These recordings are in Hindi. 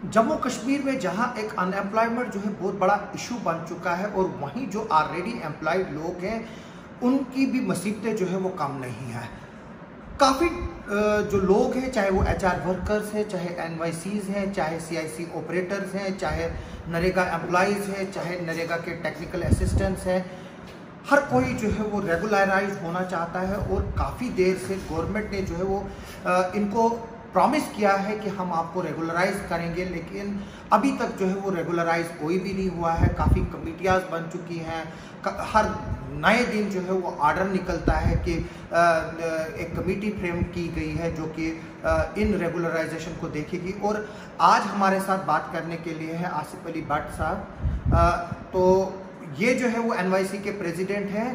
जम्मू कश्मीर में जहां एक अनएम्प्लॉयमेंट जो है बहुत बड़ा इशू बन चुका है और वहीं जो ऑलरेडी एम्प्लॉयड लोग हैं उनकी भी मुसीबतें जो है वो कम नहीं है। काफ़ी जो लोग हैं, चाहे वो एचआर वर्कर्स हैं, चाहे एनवाईसीज हैं, चाहे सीआईसी ऑपरेटर्स हैं, चाहे नरेगा एम्प्लॉयज़ हैं, चाहे नरेगा के टेक्निकल असिस्टेंट्स हैं, हर कोई जो है वो रेगुलराइज होना चाहता है। और काफ़ी देर से गवर्नमेंट ने जो है वो इनको प्रॉमिस किया है कि हम आपको रेगुलराइज करेंगे, लेकिन अभी तक जो है वो रेगुलराइज कोई भी नहीं हुआ है। काफ़ी कमेटियाँ बन चुकी हैं, हर नए दिन जो है वो ऑर्डर निकलता है कि एक कमेटी फ्रेम की गई है जो कि इन रेगुलराइजेशन को देखेगी। और आज हमारे साथ बात करने के लिए है आसिफ अली भट्ट साहब। तो ये जो है वो एनवाईसी के प्रेसिडेंट हैं,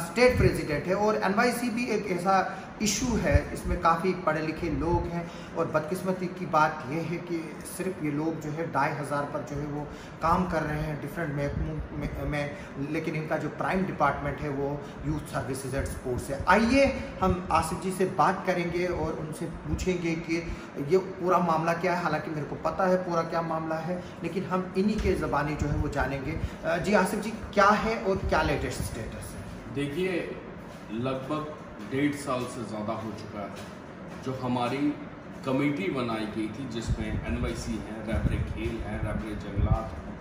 स्टेट प्रेसिडेंट है। और एनवाईसी भी एक ऐसा इशू है, इसमें काफ़ी पढ़े लिखे लोग हैं और बदकिस्मती की बात यह है कि सिर्फ ये लोग जो है 2500 पर जो है वो काम कर रहे हैं डिफरेंट महकमों में, लेकिन इनका जो प्राइम डिपार्टमेंट है वो यूथ सर्विसेज एंड स्पोर्ट्स है। आइए हम आसिफ जी से बात करेंगे और उनसे पूछेंगे कि ये पूरा मामला क्या है। हालांकि मेरे को पता है पूरा क्या मामला है, लेकिन हम इन्हीं के ज़बानी जो है वो जानेंगे। जी आसिफ जी, क्या है और क्या लेटेस्ट स्टेटस है? देखिए, लगभग 1.5 साल से ज़्यादा हो चुका है जो हमारी कमेटी बनाई गई थी, जिसमें एनवाईसी है, रैबरे खेल है, रैबरे जंगलात है,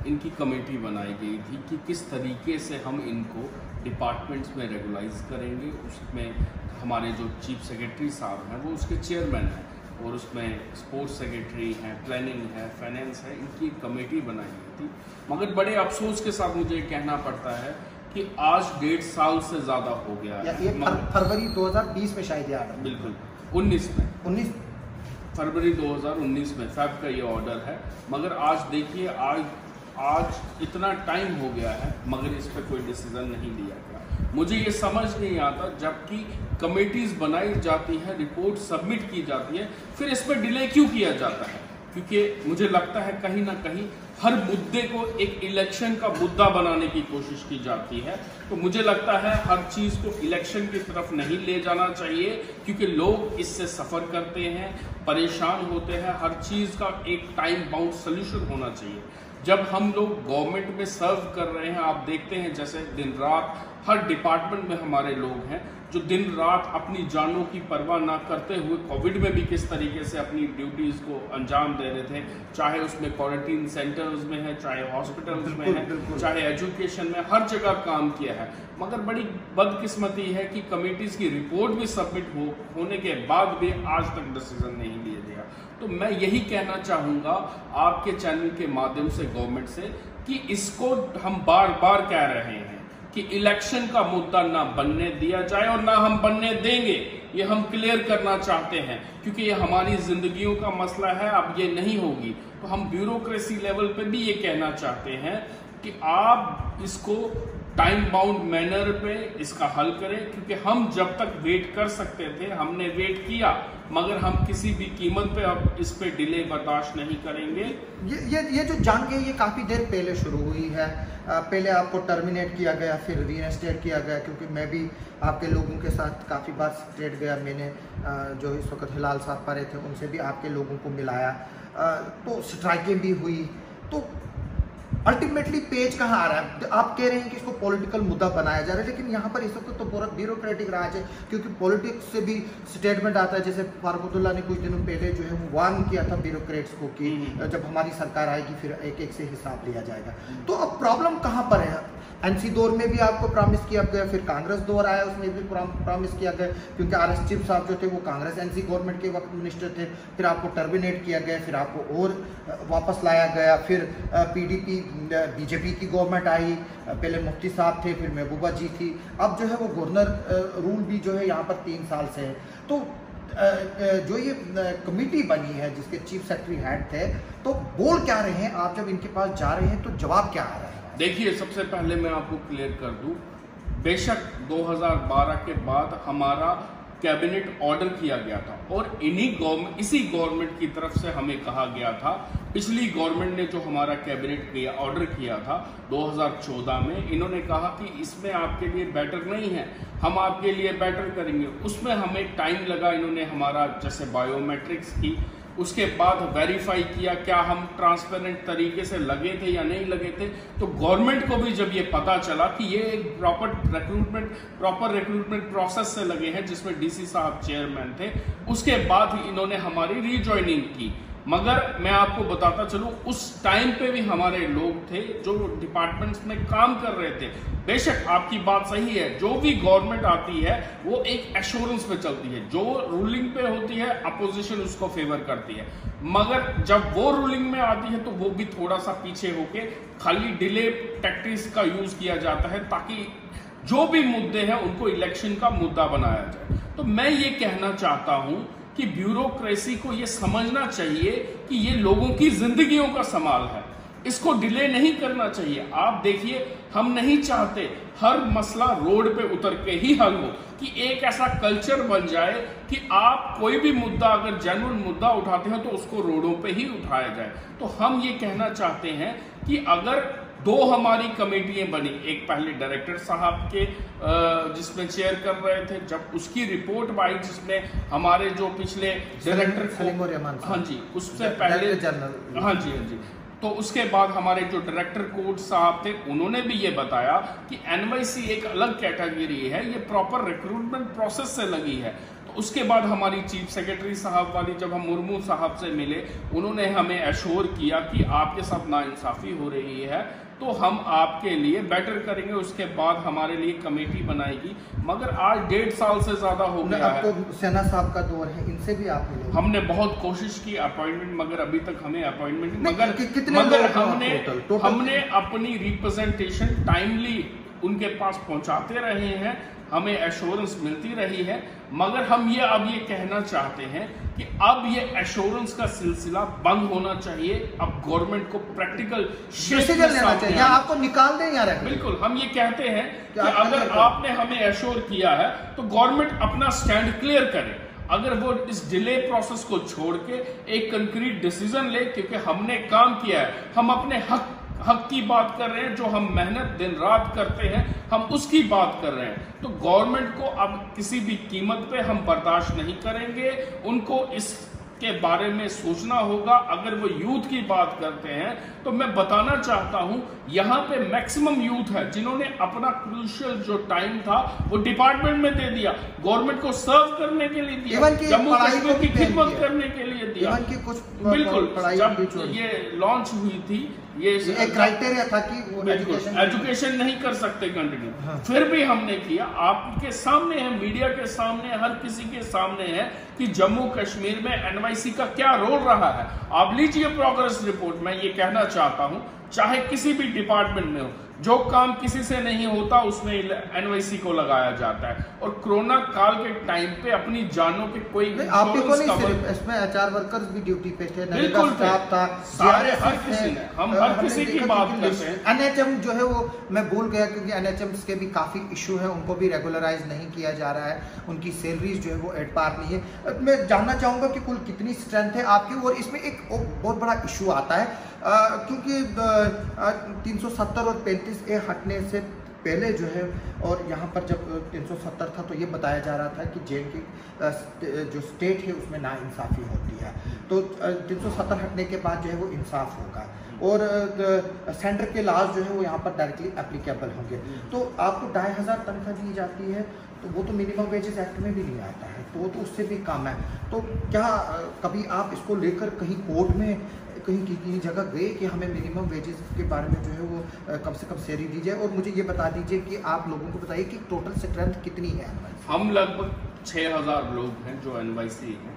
इनकी कमेटी बनाई गई थी कि किस तरीके से हम इनको डिपार्टमेंट्स में रेगुलाइज करेंगे। उसमें हमारे जो चीफ सेक्रेटरी साहब हैं वो उसके चेयरमैन हैं, और उसमें स्पोर्ट्स सेक्रेटरी हैं, प्लानिंग है, फाइनेंस है, इनकी कमेटी बनाई गई थी। मगर बड़े अफसोस के साथ मुझे कहना पड़ता है कि आज 1.5 साल से ज़्यादा हो गया है। ये फरवरी 2020 में शायद याद है, बिल्कुल 19 फरवरी 2019 में फैब का ये ऑर्डर है। मगर आज देखिए, आज इतना टाइम हो गया है मगर इस पर कोई डिसीजन नहीं लिया गया। मुझे ये समझ नहीं आता, जबकि कमेटीज बनाई जाती है, रिपोर्ट सबमिट की जाती है, फिर इस पर डिले क्यों किया जाता है? क्योंकि मुझे लगता है कहीं ना कहीं हर मुद्दे को एक इलेक्शन का मुद्दा बनाने की कोशिश की जाती है। तो मुझे लगता है हर चीज़ को इलेक्शन की तरफ नहीं ले जाना चाहिए, क्योंकि लोग इससे सफ़र करते हैं, परेशान होते हैं। हर चीज़ का एक टाइम बाउंड सोल्यूशन होना चाहिए। जब हम लोग गवर्नमेंट में सर्व कर रहे हैं, आप देखते हैं जैसे दिन रात हर डिपार्टमेंट में हमारे लोग हैं जो दिन रात अपनी जानों की परवाह ना करते हुए कोविड में भी किस तरीके से अपनी ड्यूटीज़ को अंजाम दे रहे थे, चाहे उसमें क्वारंटीन सेंटर्स में है, चाहे हॉस्पिटल्स में है, चाहे एजुकेशन में, हर जगह काम किया है। मगर बड़ी बदकिस्मती है कि कमेटीज़ की रिपोर्ट भी सबमिट होने के बाद भी आज तक डिसीजन नहीं लिया गया। तो मैं यही कहना चाहूँगा आपके चैनल के माध्यम से गवर्नमेंट से कि इसको हम बार बार कह रहे हैं कि इलेक्शन का मुद्दा ना बनने दिया जाए और ना हम बनने देंगे। ये हम क्लियर करना चाहते हैं, क्योंकि ये हमारी जिंदगियों का मसला है। अब ये नहीं होगी तो हम ब्यूरोक्रेसी लेवल पे भी ये कहना चाहते हैं कि आप इसको टाइम बाउंड मैनर पे इसका हल करें, क्योंकि हम जब तक वेट कर सकते थे हमने वेट किया, मगर हम किसी भी कीमत पे अब इस पे डिले बर्दाश्त नहीं करेंगे। ये जो जंग है ये काफ़ी देर पहले शुरू हुई है। पहले आपको टर्मिनेट किया गया, फिर रीइंस्टेट किया गया, क्योंकि मैं भी आपके लोगों के साथ काफ़ी बार स्टेट गया। मैंने जो इस वक्त हिलाल साहब पढ़े थे उनसे भी आपके लोगों को मिलाया, तो स्ट्राइकें भी हुई। तो अल्टीमेटली पेज कहाँ आ रहा है? आप कह रहे हैं कि इसको पॉलिटिकल मुद्दा बनाया जा रहा है, लेकिन यहाँ पर इस वक्त तो पूरा ब्यूरोक्रेटिक राज है, क्योंकि पॉलिटिक्स से भी स्टेटमेंट आता है। जैसे फारूकुल्लाह ने कुछ दिनों पहले जो है वो वार्न किया था ब्यूरोक्रेट्स को कि जब हमारी सरकार आएगी फिर एक एक से हिसाब लिया जाएगा। तो अब प्रॉब्लम कहाँ पर है? एनसी दौर में भी आपको प्रॉमिस किया गया, फिर कांग्रेस दौर आया उसमें भी प्रॉमिस किया गया, क्योंकि आरएस चीफ साहब जो थे वो कांग्रेस एनसी गवर्नमेंट के वक्त मिनिस्टर थे। फिर आपको टर्मिनेट किया गया, फिर आपको और वापस लाया गया, फिर पीडीपी बीजेपी की गवर्नमेंट आई, पहले मुफ्ती साहब थे, फिर महबूबा जी थी, अब जो है वो गवर्नर रूल भी जो है यहाँ पर 3 साल से है। तो जो ये कमेटी बनी है जिसके चीफ सेक्रेटरी हेड थे, तो बोल क्या रहे हैं? आप जब इनके पास जा रहे हैं तो जवाब क्या आ रहा है? देखिए, सबसे पहले मैं आपको क्लियर कर दूं, बेशक 2012 के बाद हमारा कैबिनेट ऑर्डर किया गया था और इसी गवर्नमेंट की तरफ से हमें कहा गया था। पिछली गवर्नमेंट ने जो हमारा कैबिनेट ऑर्डर किया था 2014 में, इन्होंने कहा कि इसमें आपके लिए बेटर नहीं है, हम आपके लिए बेटर करेंगे। उसमें हमें टाइम लगा। इन्होंने हमारा जैसे बायोमेट्रिक्स की उसके बाद वेरीफाई किया क्या हम ट्रांसपेरेंट तरीके से लगे थे या नहीं लगे थे। तो गवर्नमेंट को भी जब ये पता चला कि ये एक प्रॉपर रिक्रूटमेंट प्रोसेस से लगे हैं जिसमें डीसी साहब चेयरमैन थे, उसके बाद ही इन्होंने हमारी रीजॉइनिंग की। मगर मैं आपको बताता चलूं उस टाइम पे भी हमारे लोग थे जो डिपार्टमेंट्स में काम कर रहे थे। बेशक आपकी बात सही है, जो भी गवर्नमेंट आती है वो एक एश्योरेंस पे चलती है, जो रूलिंग पे होती है अपोजिशन उसको फेवर करती है, मगर जब वो रूलिंग में आती है तो वो भी थोड़ा सा पीछे होके खाली डिले टैक्टिक्स का यूज किया जाता है ताकि जो भी मुद्दे हैं उनको इलेक्शन का मुद्दा बनाया जाए। तो मैं ये कहना चाहता हूं कि ब्यूरोक्रेसी को ये समझना चाहिए कि ये लोगों की जिंदगियों का सवाल है, इसको डिले नहीं करना चाहिए। आप देखिए, हम नहीं चाहते हर मसला रोड पे उतर के ही हल हो, कि एक ऐसा कल्चर बन जाए कि आप कोई भी मुद्दा अगर जेन्युइन मुद्दा उठाते हैं तो उसको रोडों पे ही उठाया जाए। तो हम ये कहना चाहते हैं कि अगर दो हमारी कमेटियां बनी, एक पहले डायरेक्टर साहब के जिसमें चेयर कर रहे थे, जब उसकी रिपोर्ट आई जिसमें हमारे जो पिछले डायरेक्टर हाँ जी उससे पहले हाँ जी तो उसके बाद हमारे जो डायरेक्टर कोर्ट साहब थे उन्होंने भी ये बताया कि एनवाईसी एक अलग कैटेगरी है, ये प्रॉपर रिक्रूटमेंट प्रोसेस से लगी है। तो उसके बाद हमारी चीफ सेक्रेटरी साहब वाली जब हम मुर्मू साहब से मिले, उन्होंने हमें एश्योर किया कि आपके साथ नाइंसाफी हो रही है तो हम आपके लिए बेटर करेंगे, उसके बाद हमारे लिए कमेटी बनाएगी। मगर आज 1.5 साल से ज्यादा हो गया है। आपको सेना साहब का दौर है, इनसे भी आप मिले? हमने बहुत कोशिश की अपॉइंटमेंट, मगर अभी तक हमें अपॉइंटमेंट मगर हमने अपनी रिप्रेजेंटेशन टाइमली उनके पास पहुंचाते रहे हैं, हमें एश्योरेंस मिलती रही है। मगर हम ये अब ये कहना चाहते हैं कि अब ये एश्योरेंस का सिलसिला बंद होना चाहिए। अब गवर्नमेंट को प्रैक्टिकल डिसीजन लेना चाहिए या आपको निकाल दें यार। बिल्कुल, हम ये कहते हैं कि अगर आपने हमें एश्योर किया है तो गवर्नमेंट अपना स्टैंड क्लियर करे। अगर वो इस डिले प्रोसेस को छोड़ के एक कंक्रीट डिसीजन ले, क्योंकि हमने काम किया है, हम अपने हक की बात कर रहे हैं, जो हम मेहनत दिन रात करते हैं हम उसकी बात कर रहे हैं। तो गवर्नमेंट को अब किसी भी कीमत पे हम बर्दाश्त नहीं करेंगे, उनको इसके बारे में सोचना होगा। अगर वो यूथ की बात करते हैं तो मैं बताना चाहता हूं यहाँ पे मैक्सिमम यूथ है जिन्होंने अपना क्रूशियल जो टाइम था वो डिपार्टमेंट में दे दिया, गवर्नमेंट को सर्व करने के लिए दिया, जम्मू कश्मीर की खिदमत करने के लिए दिया। कुछ बिल्कुल, जब ये लॉन्च हुई थी ये एक क्राइटेरिया था कि वो एजुकेशन नहीं कर सकते कंटिन्यू। हाँ। फिर भी हमने किया, आपके सामने है, मीडिया के सामने, हर किसी के सामने है कि जम्मू कश्मीर में एनवाईसी का क्या रोल रहा है। आप लीजिए प्रोग्रेस रिपोर्ट। मैं ये कहना चाहता हूं, चाहे किसी भी डिपार्टमेंट में हो, जो काम किसी से नहीं होता उसमें एनवाईसी को लगाया जाता है। और कोरोना काल के टाइम पे अपनी जानों के कोई आप ही को नहीं, सिर्फ इसमें एचआर वर्कर्स भी ड्यूटी पे थे, बिल्कुल स्टाफ था, सारे हर किसी ने, हम हर किसी की बात करते हैं। एनएचएम जो है वो मैं भूल गया, क्योंकि एनएचएम के भी काफी इशू है, उनको भी रेगुलराइज नहीं किया जा रहा है, उनकी सैलरीज जो है वो एट पार नहीं है। मैं जानना चाहूंगा कि कुल कितनी स्ट्रेंथ है आपकी। और इसमें एक बहुत बड़ा इशू आता है क्योंकि 370 और 35A हटने से पहले जो है, और यहाँ पर जब 370 था तो ये बताया जा रहा था कि जेल की जो स्टेट है उसमें नाइंसाफ़ी होती है, तो 370 हटने के बाद जो है वो इंसाफ होगा और सेंटर के लॉज जो है वो यहाँ पर डायरेक्टली एप्लीकेबल होंगे। तो आपको 2500 तनख्वाह दी जाती है, तो वो तो मिनिमम वेजेस एक्ट में भी नहीं आता है, तो वो तो उससे भी कम है। तो क्या कभी आप इसको लेकर कहीं कोर्ट में कहीं की जगह गए कि हमें मिनिमम वेजेस के बारे में जो है वो कम से कम सैलरी दी जाए? और मुझे ये बता दीजिए कि आप लोगों को बताइए कि टोटल स्ट्रेंथ कितनी है? हम लगभग 6000 लोग हैं जो एनवाईसी हैं।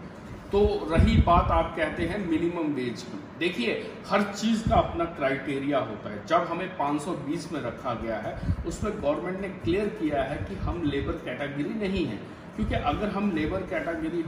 तो रही बात आप कहते हैं मिनिमम वेज की, देखिए हर चीज़ का अपना क्राइटेरिया होता है। जब हमें 520 में रखा गया है उसमें गवर्नमेंट ने क्लियर किया है कि हम लेबर कैटेगरी नहीं है, क्योंकि अगर हम लेबर कैटेगरी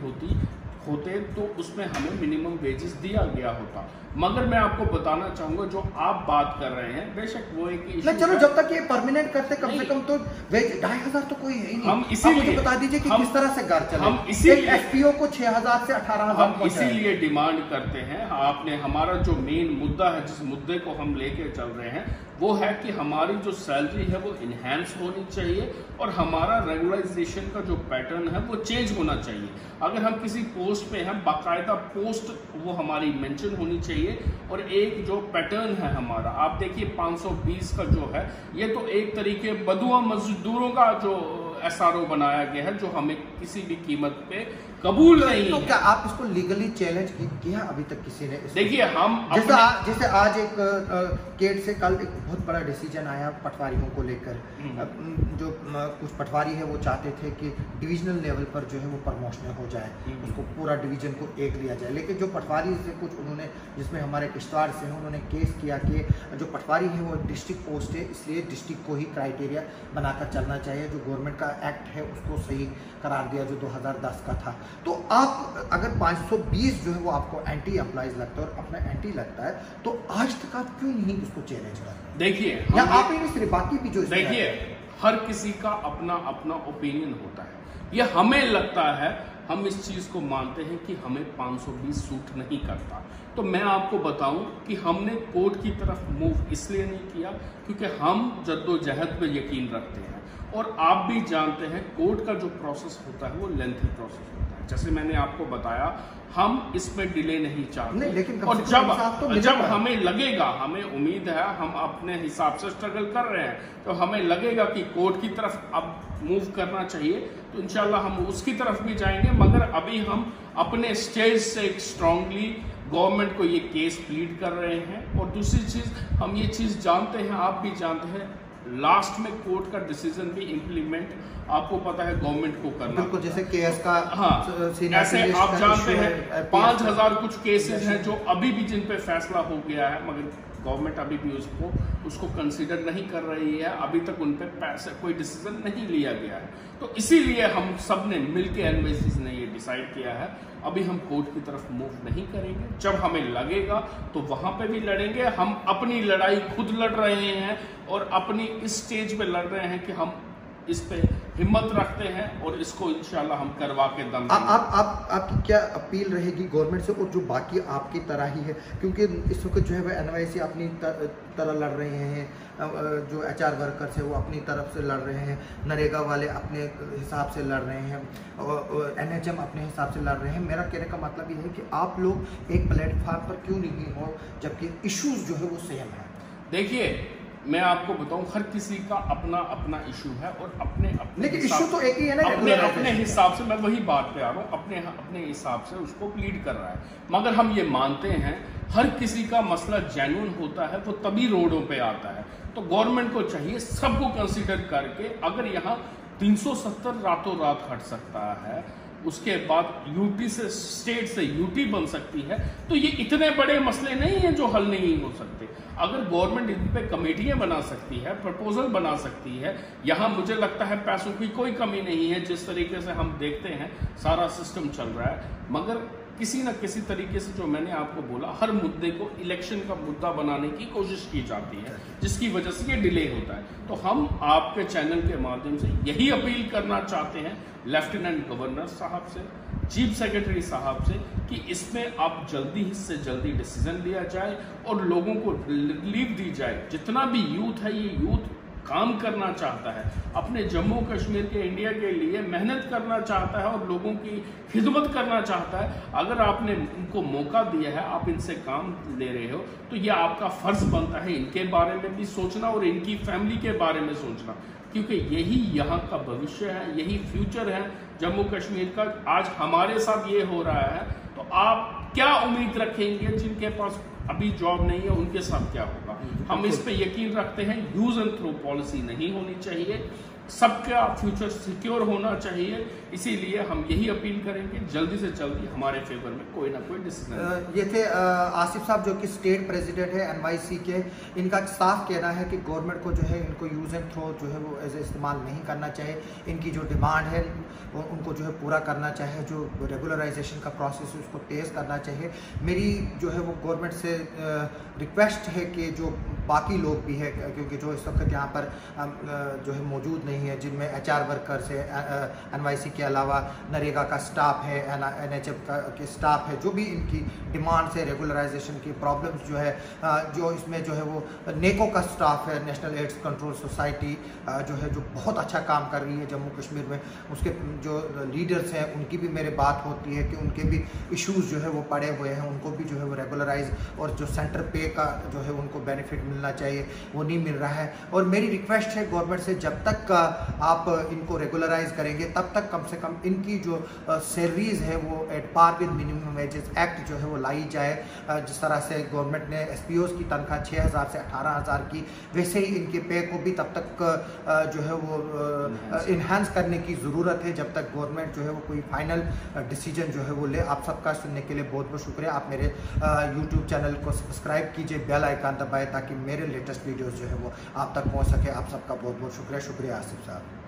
होते तो उसमें हमें मिनिमम वेजेस दिया गया होता। मगर मैं आपको बताना चाहूंगा जो आप बात कर रहे हैं, बेशक वो एक इशू, चलो जब तक ये परमानेंट करते कम से कम तो वेज 2500 तो कोई है ही नहीं। हम इसीलिए बता दीजिए कि किस तरह से घर चले। हम इसीलिए एसपीओ को 6000 से 18000 हम इसीलिए डिमांड करते हैं। आपने हमारा जो मेन मुद्दा है, जिस मुद्दे को हम लेके चल रहे हैं, वो है कि हमारी जो सैलरी है वो इनहेंस होनी चाहिए और हमारा रेगुलराइजेशन का जो पैटर्न है वो चेंज होना चाहिए। अगर हम किसी पोस्ट पे हैं, बाकायदा पोस्ट वो हमारी मेंशन होनी चाहिए, और एक जो पैटर्न है हमारा, आप देखिए 520 का जो है, ये तो एक तरीके बदुआ मजदूरों का जो SRO बनाया गया है, जो हमें किसी भी कीमत पे कबूल नहीं तो है। क्या आप इसको लीगली चैलेंज किया अभी तक किसी ने? देखिए हम जैसे आज एक केट से कल एक बहुत बड़ा डिसीजन आया पटवारियों को लेकर। जो कुछ पटवारी है वो चाहते थे कि डिविजनल लेवल पर जो है वो प्रमोशन हो जाए, उसको पूरा डिवीजन को एक लिया जाए, लेकिन जो पटवारी से कुछ उन्होंने, जिसमें हमारे किश्तवाड़ से हैं, उन्होंने केस किया कि जो पटवारी है वो डिस्ट्रिक्ट पोस्ट है, इसलिए डिस्ट्रिक्ट को ही क्राइटेरिया बनाकर चलना चाहिए। जो गवर्नमेंट का एक्ट है उसको सही करार दिया जो 2010 का था। तो आप अगर 520 जो है वो आपको एंटी एम्प्लॉइज लगता है और अपना एंटी लगता है, तो आज तक आप क्यों नहीं उसको चैलेंज कर रहे? देखिए, या आप ही नहीं, सिर्फ बाकी भी जो, देखिए हर किसी का अपना अपना ओपिनियन होता है। ये हमें लगता है, हम इस चीज को मानते हैं कि हमें 520 सूट नहीं करता। तो मैं आपको बताऊं कि हमने कोर्ट की तरफ मूव इसलिए नहीं किया क्योंकि हम जद्दोजहद पे यकीन रखते हैं, और आप भी जानते हैं कोर्ट का जो प्रोसेस होता है वो लेंथी प्रोसेस होता है। जैसे मैंने आपको बताया, हम इसमें डिले नहीं चाहते, लेकिन और जब हमें लगेगा, हमें उम्मीद है, हम अपने हिसाब से स्ट्रगल कर रहे हैं, तो हमें लगेगा कि कोर्ट की तरफ अब मूव करना चाहिए, तो इंशाल्लाह हम उसकी तरफ भी जाएंगे। मगर अभी हम अपने स्टेज से स्ट्रांगली गवर्नमेंट को ये केस प्लीड कर रहे हैं। और दूसरी चीज, हम ये चीज जानते हैं, आप भी जानते हैं, लास्ट में कोर्ट का डिसीजन भी इम्प्लीमेंट आपको पता है गवर्नमेंट को करना, बिल्कुल जैसे केस का, हाँ, ऐसे आप जानते हैं 5000 कुछ केसेस हैं जो अभी भी जिन पे फैसला हो गया है, मगर गवर्नमेंट अभी भी उसको कंसीडर नहीं कर रही है, अभी तक उन पे पैसे कोई डिसीजन नहीं लिया गया है। तो इसीलिए हम सब ने मिलकर एनवाईसीज ने ये डिसाइड किया है, अभी हम कोर्ट की तरफ मूव नहीं करेंगे। जब हमें लगेगा तो वहां पे भी लड़ेंगे। हम अपनी लड़ाई खुद लड़ रहे हैं और अपनी इस स्टेज पे लड़ रहे हैं कि हम इस पे हिम्मत रखते हैं और इसको इंशाल्लाह हम करवा के दम देंगे। आपकी क्या अपील रहेगी गवर्नमेंट से, और जो बाकी आपकी तरह ही है, क्योंकि इस वक्त जो है वह एनवाईसी अपनी तरह लड़ रहे हैं, जो HR वर्कर्स है वो अपनी तरफ से लड़ रहे हैं, नरेगा वाले अपने हिसाब से लड़ रहे हैं, और NHM अपने हिसाब से लड़ रहे हैं। मेरा कहने का मतलब ये है कि आप लोग एक प्लेटफॉर्म पर क्यों नहीं हो, जबकि इश्यूज जो है वो सेम है। देखिए, मैं आपको बताऊं, हर किसी का अपना अपना इशू है, और अपने लेकिन इशू तो एक ही है ना, अपने हिसाब से, मैं वही बात पे आ रहा हूँ, अपने हिसाब से उसको प्लीड कर रहा है। मगर हम ये मानते हैं हर किसी का मसला जेन्युइन होता है, वो तभी रोडों पे आता है। तो गवर्नमेंट को चाहिए सबको कंसीडर करके, अगर यहाँ 370 रातों रात हट सकता है, उसके बाद यूटी से स्टेट से यूटी बन सकती है, तो ये इतने बड़े मसले नहीं हैं जो हल नहीं हो सकते। अगर गवर्नमेंट इन पे कमेटियां बना सकती है, प्रपोजल बना सकती है, यहाँ मुझे लगता है पैसों की कोई कमी नहीं है। जिस तरीके से हम देखते हैं सारा सिस्टम चल रहा है, मगर किसी न किसी तरीके से, जो मैंने आपको बोला, हर मुद्दे को इलेक्शन का मुद्दा बनाने की कोशिश की जाती है, जिसकी वजह से ये डिले होता है। तो हम आपके चैनल के माध्यम से यही अपील करना चाहते हैं लेफ्टिनेंट गवर्नर साहब से, चीफ सेक्रेटरी साहब से, कि इसमें आप जल्दी से जल्दी डिसीजन लिया जाए और लोगों को रिलीफ दी जाए। जितना भी यूथ है, ये यूथ काम करना चाहता है, अपने जम्मू कश्मीर के, इंडिया के लिए मेहनत करना चाहता है और लोगों की खिदमत करना चाहता है। अगर आपने उनको मौका दिया है, आप इनसे काम ले रहे हो, तो ये आपका फर्ज बनता है इनके बारे में भी सोचना और इनकी फैमिली के बारे में सोचना, क्योंकि यही यहाँ का भविष्य है, यही फ्यूचर है जम्मू कश्मीर का। आज हमारे साथ ये हो रहा है, तो आप क्या उम्मीद रखेंगे जिनके पास अभी जॉब नहीं है, उनके साथ क्या होगा? हम इस पे यकीन रखते हैं, यूज एंड थ्रो पॉलिसी नहीं होनी चाहिए, सबका फ्यूचर सिक्योर होना चाहिए। इसीलिए हम यही अपील करेंगे, जल्दी से जल्दी हमारे फेवर में कोई ना कोई डिसीजन। ये थे आसिफ साहब, जो कि स्टेट प्रेसिडेंट है NYC के। इनका साफ कहना है कि गवर्नमेंट को जो है इनको यूज एंड थ्रो जो है वो ऐसे इस्तेमाल नहीं करना चाहिए। इनकी जो डिमांड है उनको जो है पूरा करना चाहिए, जो रेगुलराइजेशन का प्रोसेस है उसको तेज़ करना चाहिए। मेरी जो है वो गवर्नमेंट से रिक्वेस्ट है कि जो बाकी लोग भी है, क्योंकि जो इस वक्त यहाँ पर जो है मौजूद नहीं है, जिनमें HR वर्कर्स है, NYC के अलावा नरेगा का स्टाफ है, NHF के स्टाफ है, जो भी इनकी डिमांड्स है, रेगुलराइजेशन की प्रॉब्लम्स जो है, जो इसमें जो है वो नेको का स्टाफ है, नेशनल एड्स कंट्रोल सोसाइटी जो है, जो बहुत अच्छा काम कर रही है जम्मू कश्मीर में, उसके जो लीडर्स हैं उनकी भी मेरे बात होती है कि उनके भी इश्यूज़ जो है वो पड़े हुए हैं, उनको भी जो है वो रेगुलराइज और जो सेंटर पे का जो है उनको बेनिफिट मिलना चाहिए वो नहीं मिल रहा है। और मेरी रिक्वेस्ट है गवर्नमेंट से, जब तक आप इनको रेगुलराइज करेंगे तब तक कम से कम इनकी जो सैलरीज है वो at par with minimum wages act जो है वो लाई जाए। जिस तरह से गवर्नमेंट ने SPOs की तनख्वाह 6,000 से 18,000 की, वैसे ही इनके पे को भी तब तक जो है वो इन्हांस करने की ज़रूरत है, जब तक गवर्नमेंट जो है वो कोई फाइनल डिसीजन जो है वो ले। आप सबका सुनने के लिए बहुत बहुत शुक्रिया। आप मेरे YouTube चैनल को सब्सक्राइब कीजिए, बेल आइकन दबाएं ताकि मेरे लेटेस्ट वीडियोस जो है वो आप तक पहुंच सके। आप सबका बहुत बहुत शुक्रिया। शुक्रिया आसिफ साहब।